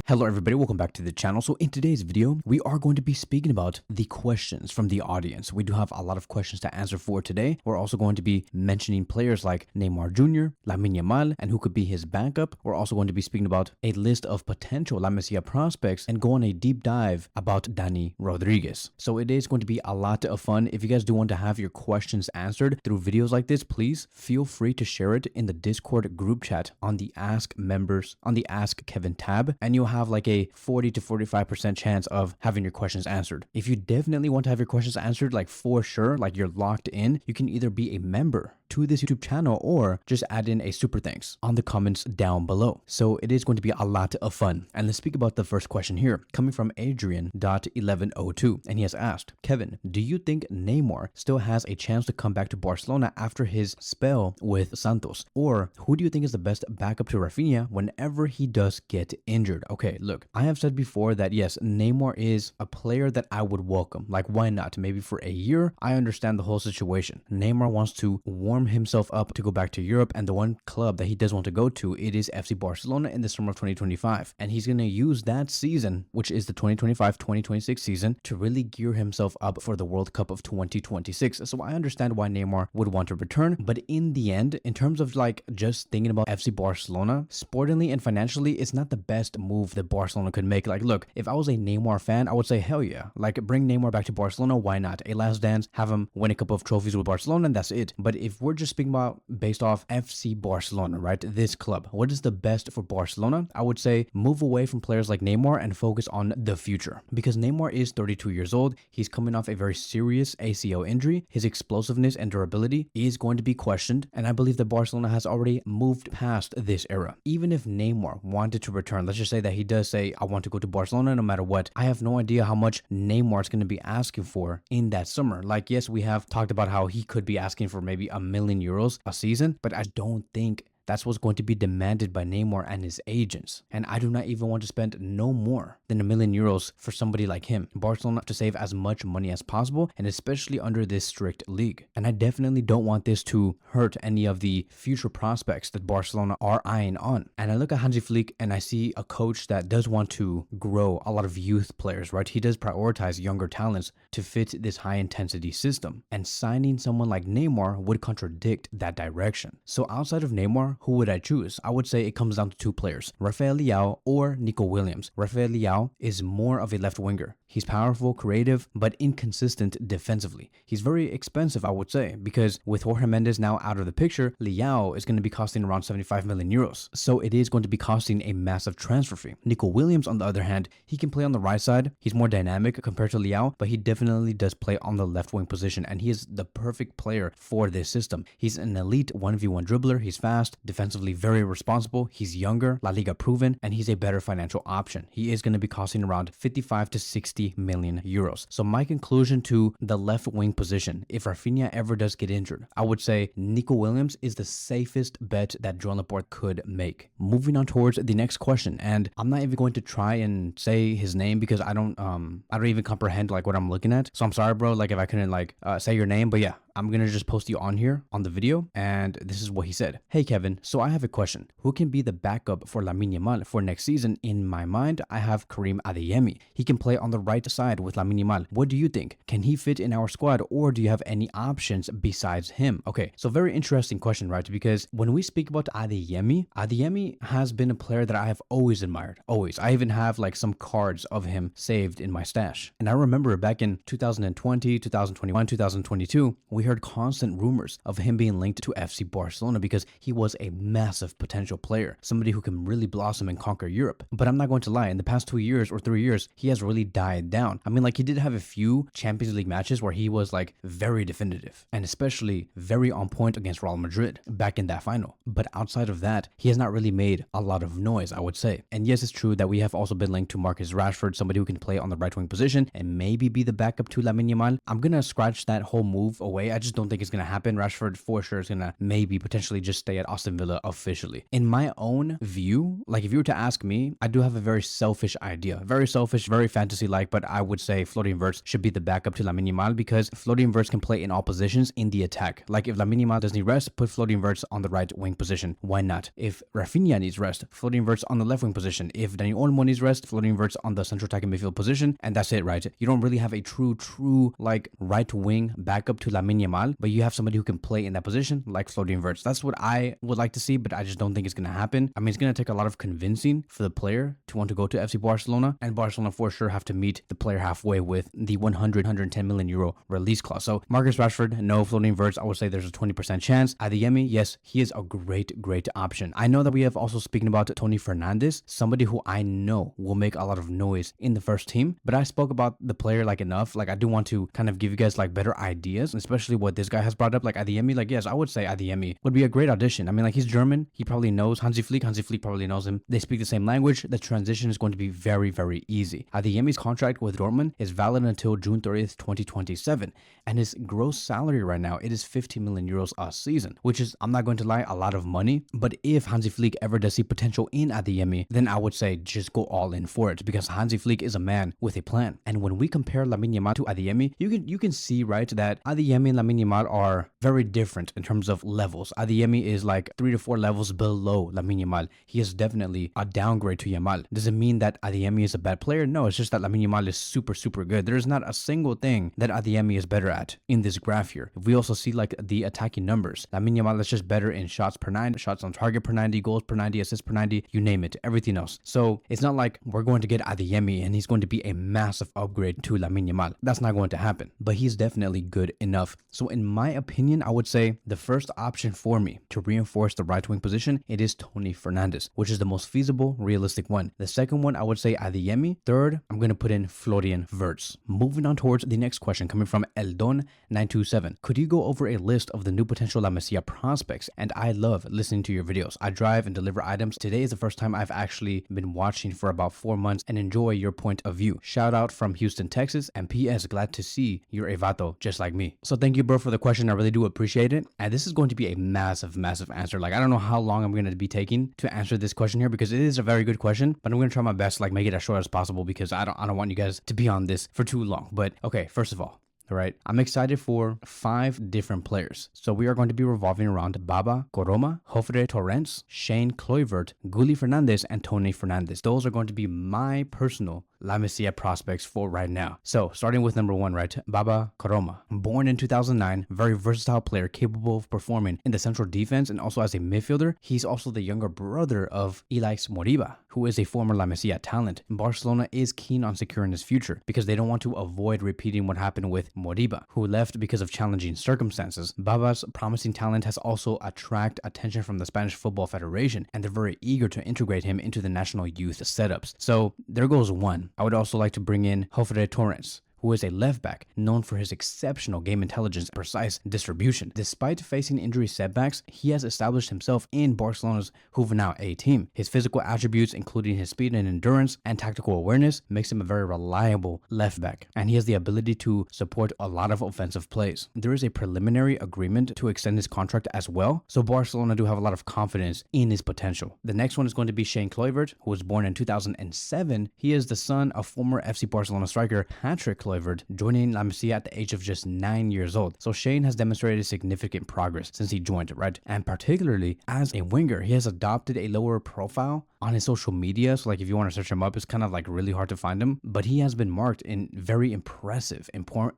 Hello everybody, welcome back to the channel. So in today's video, we are going to be speaking about the questions from the audience. We do have a lot of questions to answer for today. We're also going to be mentioning players like Neymar Jr, Lamine Yamal, and who could be his backup. We're also going to be speaking about a list of potential La Masia prospects and go on a deep dive about Dani Rodriguez. So it is going to be a lot of fun. If you guys do want to have your questions answered through videos like this, please feel free to share it in the Discord group chat on the Ask Members, on the Ask Kevin tab, and you'll have like a 40 to 45% chance of having your questions answered. If you definitely want to have your questions answered, like for sure, like you're locked in, you can either be a member to this YouTube channel or just add in a super thanks on the comments down below. So it is going to be a lot of fun. And let's speak about the first question here, coming from Adrian.1102. And he has asked, Kevin, do you think Neymar still has a chance to come back to Barcelona after his spell with Santos? Or who do you think is the best backup to Rafinha whenever he does get injured? Okay, look, I have said before that yes, Neymar is a player that I would welcome. Like, why not? Maybe for a year. I understand the whole situation. Neymar wants to warm himself up to go back to Europe, and the one club that he does want to go to, it is FC Barcelona in the summer of 2025. And he's going to use that season, which is the 2025-2026 season, to really gear himself up for the World Cup of 2026. So I understand why Neymar would want to return, but in the end, in terms of like just thinking about FC Barcelona, sportingly and financially, it's not the best move that Barcelona could make. Like, look, if I was a Neymar fan, I would say hell yeah, like bring Neymar back to Barcelona. Why not? A last dance, have him win a couple of trophies with Barcelona, and that's it. But if we're just speaking about based off FC Barcelona, right? This club, what is the best for Barcelona? I would say move away from players like Neymar and focus on the future, because Neymar is 32 years old. He's coming off a very serious ACL injury. His explosiveness and durability is going to be questioned, and I believe that Barcelona has already moved past this era. Even if Neymar wanted to return, let's just say that he does say, I want to go to Barcelona no matter what, I have no idea how much Neymar is going to be asking for in that summer. Like, yes, we have talked about how he could be asking for maybe €1 million a season, but I don't think that's what's going to be demanded by Neymar and his agents. And I do not even want to spend no more than €1 million for somebody like him. Barcelona have to save as much money as possible, and especially under this strict league. And I definitely don't want this to hurt any of the future prospects that Barcelona are eyeing on. And I look at Hansi Flick and I see a coach that does want to grow a lot of youth players, right? He does prioritize younger talents to fit this high intensity system. And signing someone like Neymar would contradict that direction. So outside of Neymar, who would I choose? I would say it comes down to two players, Rafael Leao or Nico Williams. Rafael Leao is more of a left winger. He's powerful, creative, but inconsistent defensively. He's very expensive, I would say, because with Jorge Mendes now out of the picture, Leao is going to be costing around €75 million. So it is going to be costing a massive transfer fee. Nico Williams, on the other hand, he can play on the right side. He's more dynamic compared to Leao, but he definitely does play on the left wing position, and he is the perfect player for this system. He's an elite 1v1 dribbler. He's fast, defensively very responsible. He's younger, La Liga proven, and he's a better financial option. He is going to be costing around 55 to 60 million euros. So my conclusion to the left wing position, if Rafinha ever does get injured, I would say Nico Williams is the safest bet that Joan Laporte could make. Moving on towards the next question, and I'm not even going to try and say his name because I don't even comprehend like what I'm looking at. So I'm sorry, bro, like if I couldn't like say your name, but yeah, I'm gonna just post you on here on the video, and this is what he said. Hey Kevin, so I have a question. Who can be the backup for Lamine Yamal for next season? In my mind, I have Karim Adeyemi. He can play on the right side with Lamine Yamal. What do you think? Can he fit in our squad, or do you have any options besides him? Okay, so very interesting question, right? Because when we speak about Adeyemi has been a player that I have always admired. Always. I even have like some cards of him saved in my stash. And I remember back in 2020, 2021, 2022, we heard constant rumors of him being linked to FC Barcelona because he was a massive potential player, somebody who can really blossom and conquer Europe. But I'm not going to lie, in the past 2 years or 3 years, he has really died down. I mean, like he did have a few Champions League matches where he was like very definitive and especially very on point against Real Madrid back in that final. But outside of that, he has not really made a lot of noise, I would say. And yes, it's true that we have also been linked to Marcus Rashford, somebody who can play on the right wing position and maybe be the backup to Lamine Yamal. I'm gonna scratch that whole move away. I just don't think it's going to happen. Rashford for sure is going to maybe potentially just stay at Aston Villa officially. In my own view, like if you were to ask me, I do have a very selfish idea. Very selfish, very fantasy-like, but I would say Florian Wirtz should be the backup to Lamine Yamal because Florian Wirtz can play in all positions in the attack. Like if Lamine Yamal does need rest, put Florian Wirtz on the right wing position. Why not? If Rafinha needs rest, Florian Wirtz on the left wing position. If Dani Olmo needs rest, Florian Wirtz on the central attacking midfield position, and that's it, right? You don't really have a true like right wing backup to Lamine Yamal, but you have somebody who can play in that position like Florian Wirtz. That's what I would like to see, but I just don't think it's going to happen. I mean, it's going to take a lot of convincing for the player to want to go to FC Barcelona, and Barcelona for sure have to meet the player halfway with the 110 million euro release clause. So Marcus Rashford, no. Florian Wirtz, I would say there's a 20% chance. Adeyemi, yes, he is a great option. I know that we have also speaking about Tony Fernandes, somebody who I know will make a lot of noise in the first team, but I spoke about the player like enough. Like I do want to kind of give you guys like better ideas, especially what this guy has brought up. Like Adeyemi, like yes, I would say Adeyemi would be a great audition. I mean, like he's German, he probably knows Hansi Flick probably knows him. They speak the same language. The transition is going to be very easy. Adeyemi's contract with Dortmund is valid until June 30th, 2027, and his gross salary right now, it is 50 million euros a season, which is, I'm not going to lie, a lot of money. But if Hansi Flick ever does see potential in Adeyemi, then I would say just go all in for it, because Hansi Flick is a man with a plan. And when we compare Lamine Yamal to Adeyemi, you can see, right, that Adeyemi and Lamine Yamal are very different in terms of levels. Adeyemi is like 3 to 4 levels below Lamine Yamal. He is definitely a downgrade to Yamal. Does it mean that Adeyemi is a bad player? No, it's just that Lamine Yamal is super good. There's not a single thing that Adeyemi is better at in this graph here. If we also see like the attacking numbers, Lamine Yamal is just better in shots per 90, shots on target per 90, goals per 90, assists per 90, you name it, everything else. So it's not like we're going to get Adeyemi and he's going to be a massive upgrade to Lamine Yamal. That's not going to happen, but he's definitely good enough. So in my opinion, I would say the first option for me to reinforce the right wing position, it is Tony Fernandes, which is the most feasible, realistic one. The second one, I would say Adeyemi. Third, I'm going to put in Florian Wirtz. Moving on towards the next question coming from Eldon927. Could you go over a list of the new potential La Masia prospects? And I love listening to your videos. I drive and deliver items. Today is the first time I've actually been watching for about 4 months and enjoy your point of view. Shout out from Houston, Texas, and PS, glad to see you're a Vato just like me. So thank you, bro, for the question. I really do appreciate it. And this is going to be a massive answer. Like I don't know how long I'm going to be taking to answer this question here, because it is a very good question, but I'm going to try my best to like make it as short as possible, because I don't want you guys to be on this for too long. But okay, first of all, right, I'm excited for 5 different players. So we are going to be revolving around Baba Koroma, Jofre Torrents, Shane Kluivert, Gulli Fernandes, and Tony Fernandes. Those are going to be my personal La Masia prospects for right now. So starting with number 1, right, Baba Koroma. Born in 2009, very versatile player capable of performing in the central defense and also as a midfielder. He's also the younger brother of Ilaix Moriba, who is a former La Masia talent. Barcelona is keen on securing his future because they don't want to avoid repeating what happened with Moriba, who left because of challenging circumstances. Baba's promising talent has also attracted attention from the Spanish Football Federation, and they're very eager to integrate him into the national youth setups. So there goes one. I would also like to bring in Jofre Torrents, who is a left back known for his exceptional game intelligence and precise distribution. Despite facing injury setbacks, he has established himself in Barcelona's Juvenil A team. His physical attributes, including his speed and endurance and tactical awareness, makes him a very reliable left back, and he has the ability to support a lot of offensive plays. There is a preliminary agreement to extend his contract as well, so Barcelona do have a lot of confidence in his potential. The next one is going to be Shane Kluivert, who was born in 2007. He is the son of former FC Barcelona striker Patrick Kluivert, joining La Masia at the age of just 9 years old. So Shane has demonstrated significant progress since he joined, right? And particularly as a winger, he has adopted a lower profile on his social media. So like if you want to search him up, it's kind of like really hard to find him, but he has been marked in very impressive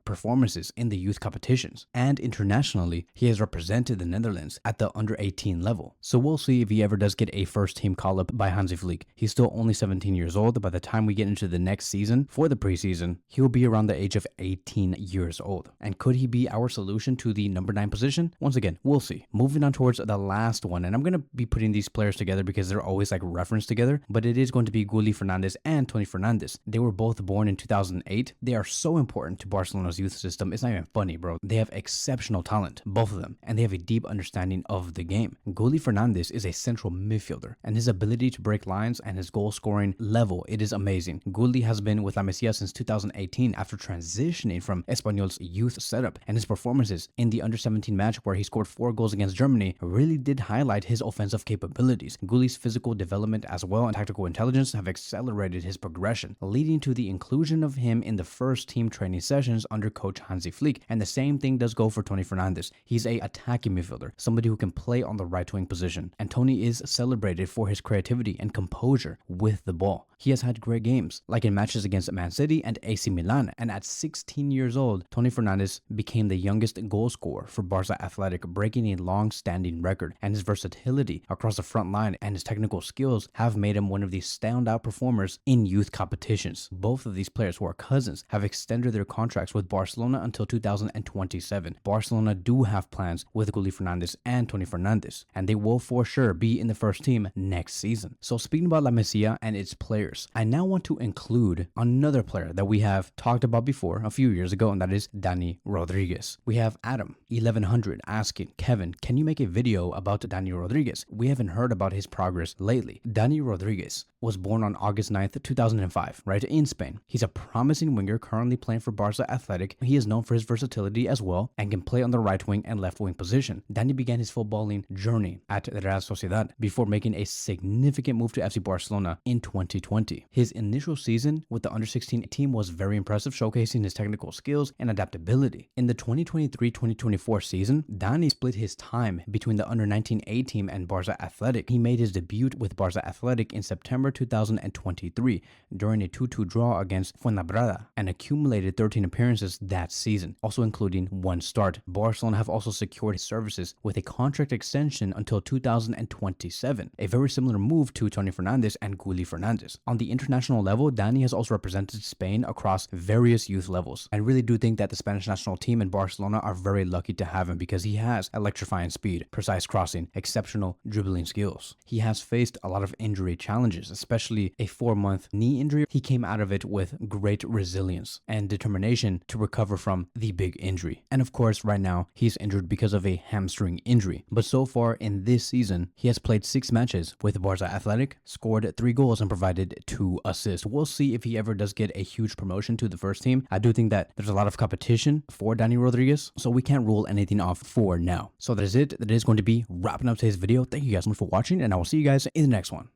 performances in the youth competitions, and internationally he has represented the Netherlands at the under 18 level. So we'll see if he ever does get a first team call up by Hansi Flick. He's still only 17 years old. By the time we get into the next season for the preseason, he'll be around the age of 18 years old. And could he be our solution to the number 9 position? Once again, we'll see. Moving on towards the last one, and I'm going to be putting these players together because they're always like referenced together, but it is going to be Gulli Fernandes and Tony Fernandes. They were both born in 2008. They are so important to Barcelona's youth system. It's not even funny, bro. They have exceptional talent, both of them, and they have a deep understanding of the game. Gulli Fernandes is a central midfielder, and his ability to break lines and his goal scoring level, it is amazing. Gulli has been with La Masia since 2018 after after transitioning from Espanyol's youth setup, and his performances in the under-17 match where he scored 4 goals against Germany really did highlight his offensive capabilities. Gulli's physical development as well and tactical intelligence have accelerated his progression, leading to the inclusion of him in the first team training sessions under coach Hansi Flick. And the same thing does go for Tony Fernandes. He's a attacking midfielder, somebody who can play on the right wing position, and Tony is celebrated for his creativity and composure with the ball. He has had great games, like in matches against Man City and AC Milan, and at 16 years old, Tony Fernandes became the youngest goal scorer for Barca Athletic, breaking a long-standing record, and his versatility across the front line and his technical skills have made him one of the standout performers in youth competitions. Both of these players, who are cousins, have extended their contracts with Barcelona until 2027. Barcelona do have plans with Gulli Fernandes and Tony Fernandes, and they will for sure be in the first team next season. So speaking about La Masia and its players, I now want to include another player that we have talked about before a few years ago, and that is Dani Rodriguez. We have Adam 1100 asking, Kevin, can you make a video about Dani Rodriguez? We haven't heard about his progress lately. Dani Rodriguez was born on August 9th, 2005, right, in Spain. He's a promising winger currently playing for Barca Athletic. He is known for his versatility as well and can play on the right wing and left wing position. Dani began his footballing journey at Real Sociedad before making a significant move to FC Barcelona in 2020. His initial season with the under-16 team was very impressive, showcasing his technical skills and adaptability. In the 2023-2024 season, Dani split his time between the under-19 A team and Barca Athletic. He made his debut with Barca Athletic in September 2023 during a 2-2 draw against Fuenlabrada and accumulated 13 appearances that season, also including 1 start. Barcelona have also secured his services with a contract extension until 2027, a very similar move to Tony Fernandes and Gulli Fernandes. On the international level, Dani has also represented Spain across various youth levels. I really do think that the Spanish national team and Barcelona are very lucky to have him because he has electrifying speed, precise crossing, exceptional dribbling skills. He has faced a lot of injury challenges, especially a 4-month knee injury. He came out of it with great resilience and determination to recover from the big injury. And of course, right now, he's injured because of a hamstring injury. But so far in this season, he has played 6 matches with Barca Athletic, scored 3 goals and provided 2 assists. We'll see if he ever does get a huge promotion to the first team. I do think that there's a lot of competition for Dani Rodriguez, so we can't rule anything off for now. So that is it. That is going to be wrapping up today's video. Thank you guys so much for watching, and I will see you guys in the next one.